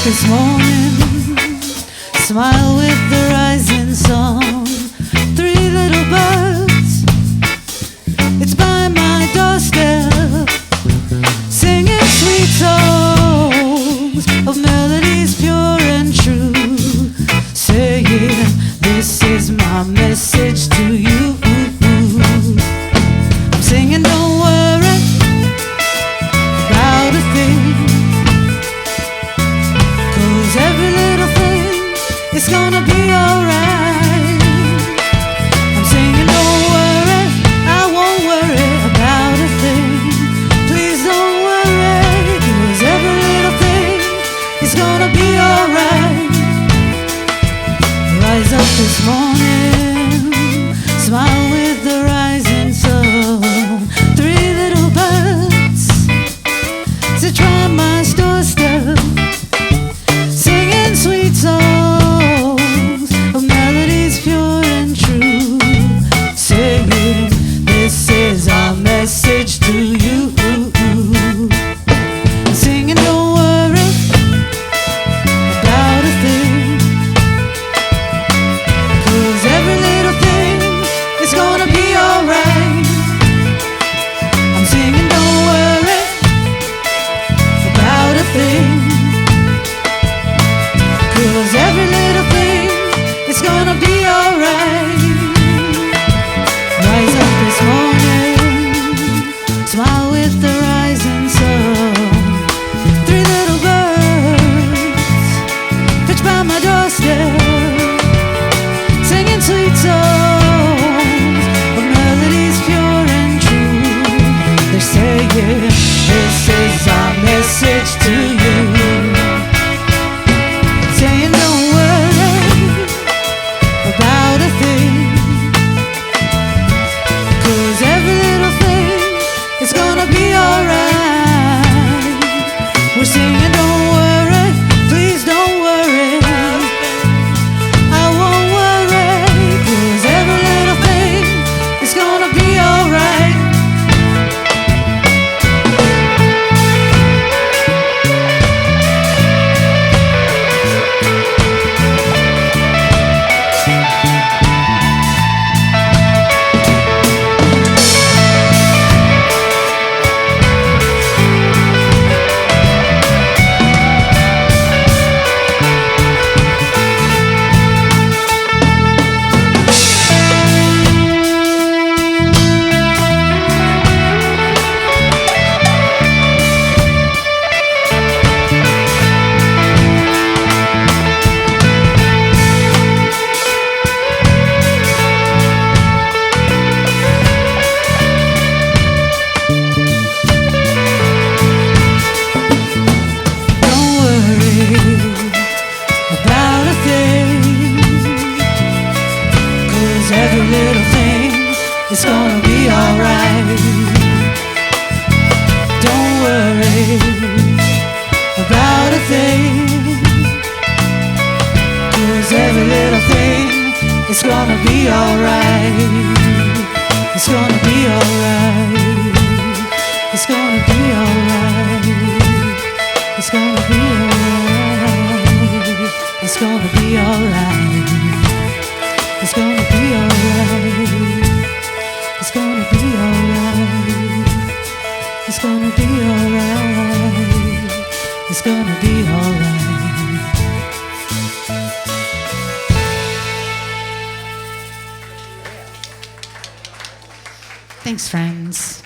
this morning, smile with the rising sun. Three little birds, it's by my doorstep, singing sweet songs of melodies pure and true, saying this is my message to you. I'm singing, don't worry about a thing, 'cause every little thing is gonna be alright. I'm singing, don't worry, I won't worry about a thing. Please don't worry, 'cause every little thing is gonna be alright. Rise up this morning, smile with the rising sun. Three little birds sit on my doorstep, singing sweet songs of melodies pure and true, saying this is our message to you. Singing, don't worry about a thing, 'cause every little thing is gonna be alright. I'm singing, don't worry about a thing, 'cause every little thing is gonna be alright. Rise up this morning, smile with the rising sun. Three little birds perch by my doorstep, singing sweet songs of melodies pure and true. They're saying this is our message to you, saying don't worry about a thing, 'cause every little thing is gonna be alright. We're singing, don't worry, please don't worry, I won't worry, 'cause every little thing is gonna be alright. About a thing, 'cause every little thing is gonna be alright. Don't worry about a thing, 'cause every little thing is gonna be alright. It's gonna be alright. It's gonna be alright. It's gonna be alright. It's gonna be alright. It's gonna be alright. It's gonna be alright. It's gonna be alright. It's gonna be alright. Thanks, friends.